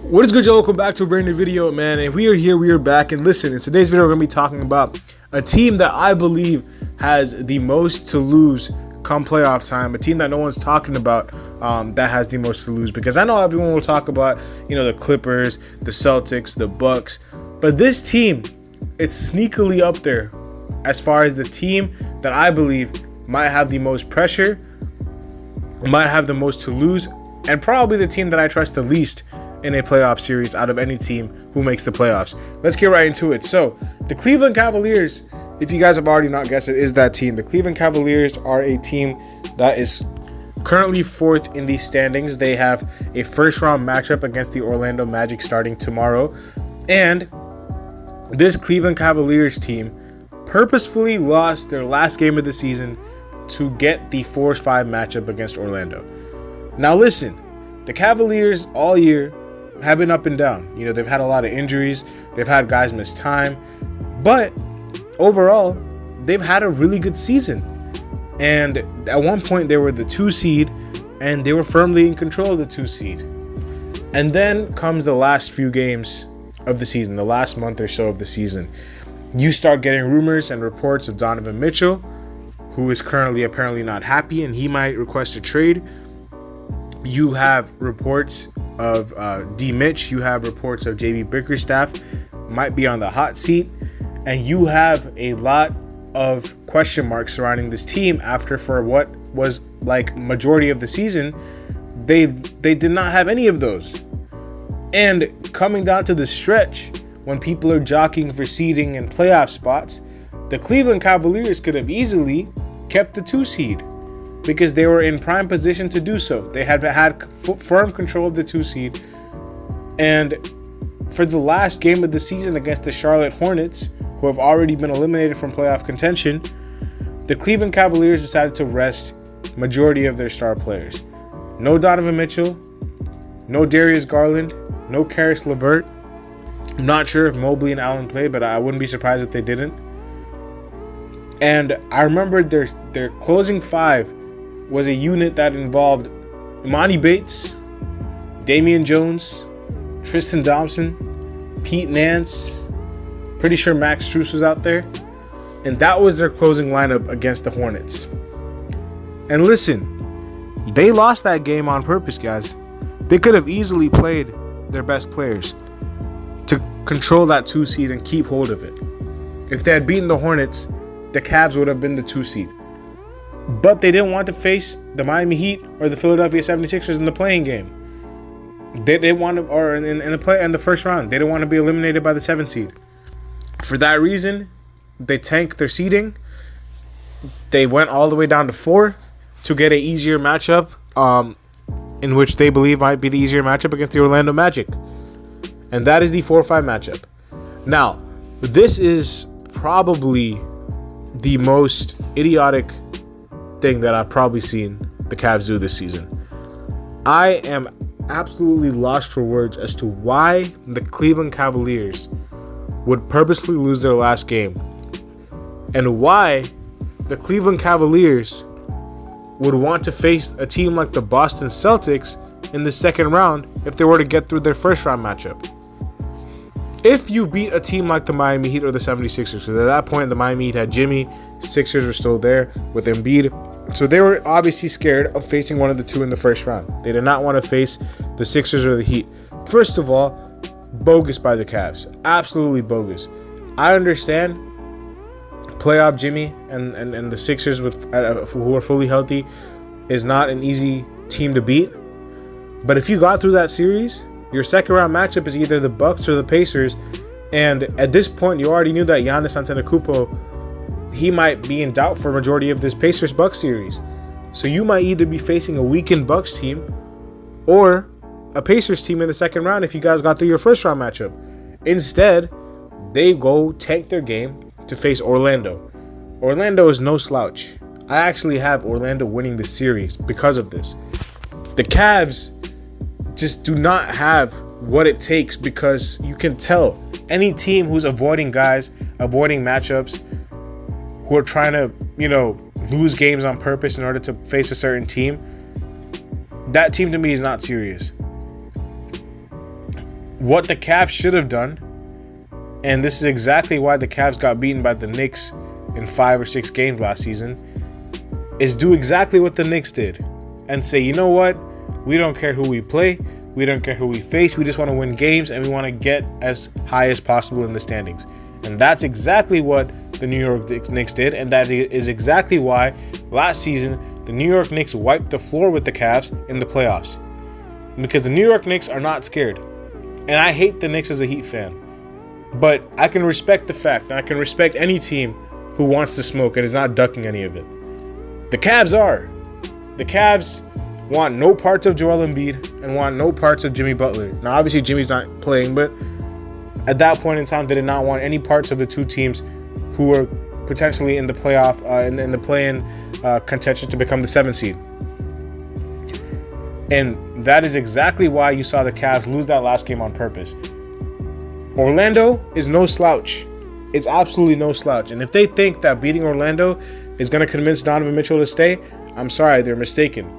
What is good, y'all? Welcome back to a brand new video, man. And we are back. And listen, in today's video, we're going to be talking about a team that I believe has the most to lose come playoff time. A team that no one's talking about that has the most to lose. Because I know everyone will talk about, the Clippers, the Celtics, the Bucks. But this team, it's sneakily up there as far as the team that I believe might have the most pressure, might have the most to lose, and probably the team that I trust the least in a playoff series out of any team who makes the playoffs. Let's get right into it. So the Cleveland Cavaliers, if you guys have already not guessed it, is that team. The Cleveland Cavaliers are a team that is currently fourth in the standings. They have a first round matchup against the Orlando Magic starting tomorrow. And this Cleveland Cavaliers team purposefully lost their last game of the season to get the 4-5 matchup against Orlando. Now listen, the Cavaliers all year have been up and down. They've had a lot of injuries. They've had guys miss time. But overall, they've had a really good season. And at one point, they were the 2 seed, and they were firmly in control of the 2 seed. And then comes the last few games of the season, the last month or so of the season. You start getting rumors and reports of Donovan Mitchell, who is currently apparently not happy, and he might request a trade. You have reports of D. Mitch. You have reports of JB Bickerstaff might be on the hot seat. And you have a lot of question marks surrounding this team after, for what was like majority of the season, they did not have any of those. And coming down to the stretch, when people are jockeying for seeding and playoff spots, the Cleveland Cavaliers could have easily kept the 2 seed. Because they were in prime position to do so. They had firm control of the 2 seed. And for the last game of the season against the Charlotte Hornets, who have already been eliminated from playoff contention, the Cleveland Cavaliers decided to rest majority of their star players. No Donovan Mitchell, no Darius Garland, no Karis LeVert. I'm not sure if Mobley and Allen played, but I wouldn't be surprised if they didn't. And I remember their closing 5 was a unit that involved Imani Bates, Damian Jones, Tristan Thompson, Pete Nance. Pretty sure Max Strus was out there. And that was their closing lineup against the Hornets. And listen, they lost that game on purpose, guys. They could have easily played their best players to control that 2 seed and keep hold of it. If they had beaten the Hornets, the Cavs would have been the 2 seed. But they didn't want to face the Miami Heat or the Philadelphia 76ers in the playing game. They didn't want to, or in the first round, they didn't want to be eliminated by the 7 seed. For that reason, they tanked their seeding. They went all the way down to 4 to get an easier matchup, in which they believe might be the easier matchup against the Orlando Magic. And that is the 4-5 matchup. Now, this is probably the most idiotic thing that I've probably seen the Cavs do this season. I am absolutely lost for words as to why the Cleveland Cavaliers would purposely lose their last game, and why the Cleveland Cavaliers would want to face a team like the Boston Celtics in the second round if they were to get through their first round matchup. If you beat a team like the Miami Heat or the 76ers, because at that point the Miami Heat had Jimmy, Sixers were still there with Embiid, so they were obviously scared of facing one of the 2 in the first round. They did not want to face the Sixers or the Heat. First of all, bogus by the Cavs. Absolutely bogus. I understand playoff Jimmy and the Sixers who are fully healthy is not an easy team to beat. But if you got through that series, your second round matchup is either the Bucks or the Pacers. And at this point, you already knew that Giannis Antetokounmpo, he might be in doubt for a majority of this Pacers-Bucks series. So you might either be facing a weakened Bucks team or a Pacers team in the second round if you guys got through your first round matchup. Instead, they go tank their game to face Orlando. Orlando is no slouch. I actually have Orlando winning the series because of this. The Cavs just do not have what it takes, because you can tell any team who's avoiding guys, avoiding matchups, who are trying to, lose games on purpose in order to face a certain team, that team to me is not serious. what the Cavs should have done, and this is exactly why the Cavs got beaten by the Knicks in 5 or 6 games last season, is do exactly what the Knicks did and say, you know what? We don't care who we play. We don't care who we face. We just want to win games, and we want to get as high as possible in the standings. And that's exactly what the New York Knicks did, and that is exactly why last season the New York Knicks wiped the floor with the Cavs in the playoffs. Because the New York Knicks are not scared. And I hate the Knicks as a Heat fan. But I can respect the fact, and I can respect any team who wants to smoke and is not ducking any of it. The Cavs are. The Cavs want no parts of Joel Embiid and want no parts of Jimmy Butler. Now, obviously, Jimmy's not playing, but at that point in time, they did not want any parts of the two teams who were potentially in the playoff, in the play-in contention to become the 7th seed. And that is exactly why you saw the Cavs lose that last game on purpose. Orlando is no slouch. It's absolutely no slouch. And if they think that beating Orlando is going to convince Donovan Mitchell to stay, I'm sorry, they're mistaken.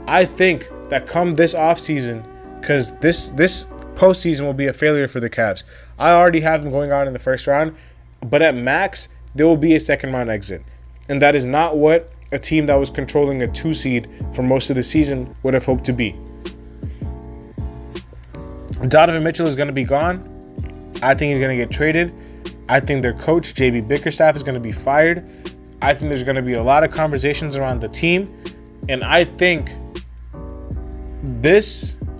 I think that come this offseason, because this postseason will be a failure for the Cavs. I already have them going on in the first round, but at max, there will be a second round exit. And that is not what a team that was controlling a 2 seed for most of the season would have hoped to be. Donovan Mitchell is going to be gone. I think he's going to get traded. I think their coach, JB Bickerstaff, is going to be fired. I think there's going to be a lot of conversations around the team. And I think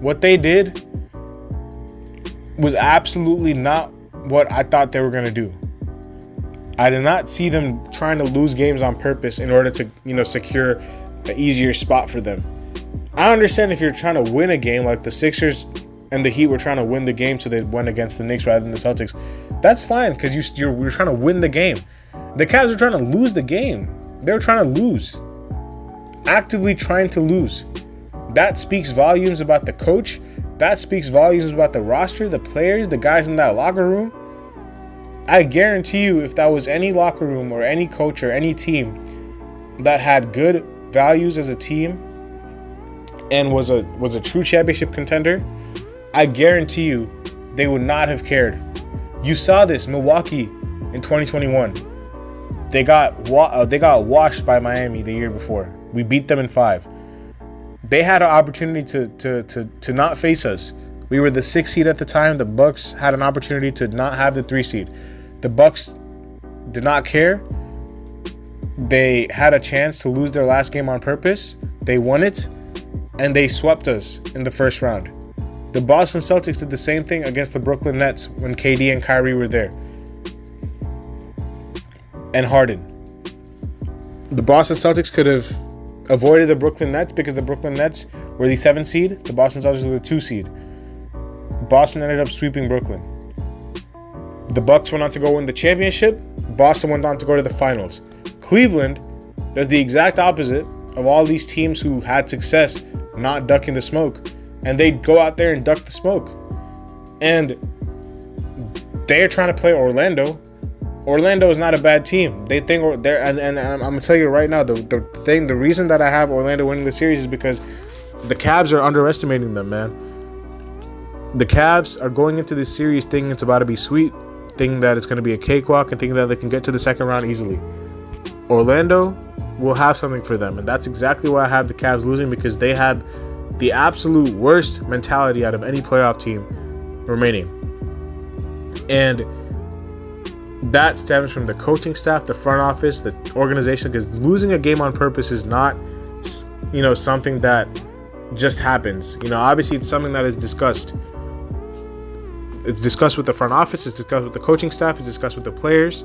what they did was absolutely not what I thought they were going to do. I did not see them trying to lose games on purpose in order to, secure an easier spot for them. I understand if you're trying to win a game like the Sixers and the Heat were trying to win the game so they went against the Knicks rather than the Celtics. That's fine because you're trying to win the game. The Cavs are trying to lose the game. They're trying to lose. Actively trying to lose. That speaks volumes about the coach. That speaks volumes about the roster, the players, the guys in that locker room. I guarantee you if that was any locker room or any coach or any team that had good values as a team and was a true championship contender, I guarantee you they would not have cared. You saw this, Milwaukee in 2021. They got washed by Miami the year before. We beat them in 5. They had an opportunity to not face us. We were the 6th seed at the time. The Bucks had an opportunity to not have the 3 seed. The Bucks did not care. They had a chance to lose their last game on purpose. They won it, and they swept us in the first round. The Boston Celtics did the same thing against the Brooklyn Nets when KD and Kyrie were there. And Harden. The Boston Celtics could have avoided the Brooklyn Nets because the Brooklyn Nets were the 7th seed. The Boston Celtics were the 2 seed. Boston ended up sweeping Brooklyn. The Bucks went on to go win the championship. Boston went on to go to the finals. Cleveland does the exact opposite of all these teams who had success not ducking the smoke. And they go out there and duck the smoke. And they're trying to play Orlando. Orlando is not a bad team. They think they're, and I'm gonna tell you right now, the reason that I have Orlando winning the series is because the Cavs are underestimating them, man. The Cavs are going into this series thinking it's about to be sweet, thinking that it's going to be a cakewalk, and thinking that they can get to the second round easily. Orlando will have something for them, and that's exactly why I have the Cavs losing, because they had the absolute worst mentality out of any playoff team remaining. And that stems from the coaching staff, the front office, the organization, because losing a game on purpose is not, something that just happens. Obviously it's something that is discussed. It's discussed with the front office, it's discussed with the coaching staff, it's discussed with the players.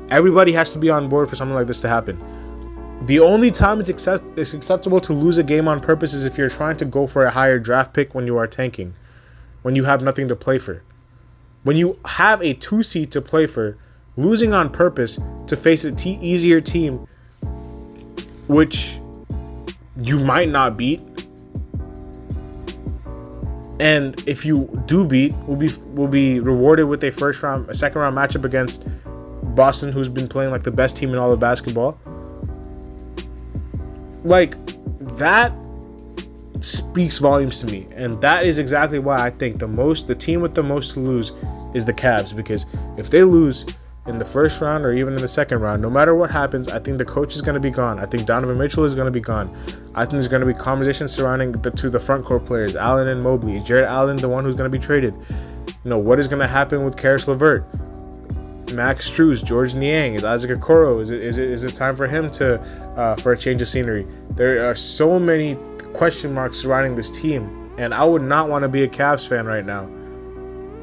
Everybody has to be on board for something like this to happen. The only time it's acceptable to lose a game on purpose is if you're trying to go for a higher draft pick when you are tanking, when you have nothing to play for. When you have a 2 seed to play for, losing on purpose to face an easier team, which you might not beat, and if you do beat, will be rewarded with a second round matchup against Boston, who's been playing like the best team in all of basketball. Like, that speaks volumes to me. And that is exactly why I think the team with the most to lose is the Cavs, because if they lose in the first round or even in the second round, no matter what happens, I think the coach is going to be gone. I think Donovan Mitchell is going to be gone. I think there's going to be conversations surrounding the front court players, Allen and Mobley. Jared Allen, the one who's going to be traded. What is going to happen with Karis LeVert, Max Strus, George Niang? Is Isaac Okoro? Is it time for him for a change of scenery? There are so many question marks surrounding this team, and I would not want to be a Cavs fan right now.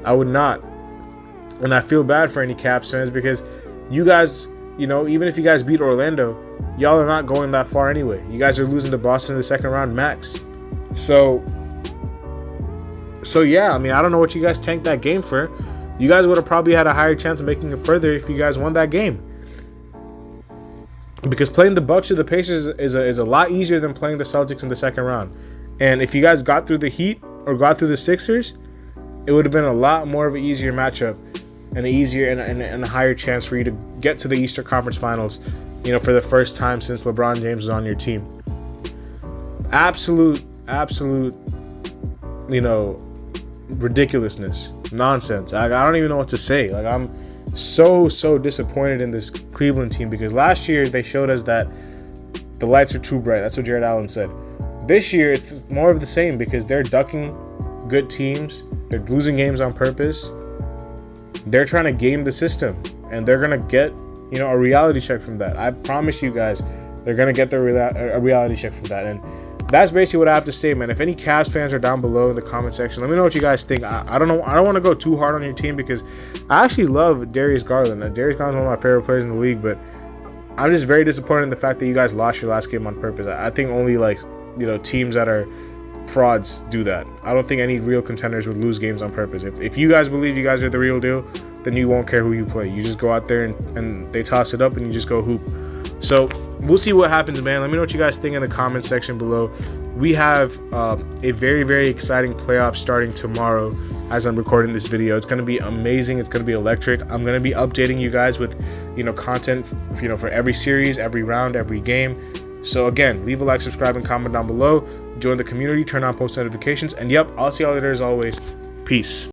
I would not. And I feel bad for any Cavs fans, because you guys, even if you guys beat Orlando, y'all are not going that far anyway. You guys are losing to Boston in the second round max. So yeah, I mean, I don't know what you guys tanked that game for. You guys would have probably had a higher chance of making it further if you guys won that game. Because playing the Bucks or the Pacers is a lot easier than playing the Celtics in the second round. And if you guys got through the Heat or got through the Sixers, it would have been a lot more of an easier matchup and an easier and a higher chance for you to get to the Eastern Conference Finals, for the first time since LeBron James was on your team. Absolute, ridiculousness, nonsense. I don't even know what to say. Like, I'm so disappointed in this Cleveland team, because last year they showed us that the lights are too bright. That's what Jared Allen said. This year it's more of the same, because they're ducking good teams. They're losing games on purpose. They're trying to game the system, and they're gonna get a reality check from that. I promise you guys, they're gonna get a reality check from that. And that's basically what I have to say, man. If any Cavs fans are down below in the comment section, let me know what you guys think. I don't know. I don't want to go too hard on your team, because I actually love Darius Garland. Darius Garland is one of my favorite players in the league, but I'm just very disappointed in the fact that you guys lost your last game on purpose. I think only teams that are frauds do that. I don't think any real contenders would lose games on purpose. If you guys believe you guys are the real deal, then you won't care who you play. You just go out there and they toss it up and you just go hoop. So we'll see what happens, man. Let me know what you guys think in the comment section below. We have a very, very exciting playoff starting tomorrow as I'm recording this video. It's going to be amazing. It's going to be electric. I'm going to be updating you guys with, content, for every series, every round, every game. So again, leave a like, subscribe, and comment down below. Join the community, turn on post notifications, and yep, I'll see y'all later as always. Peace.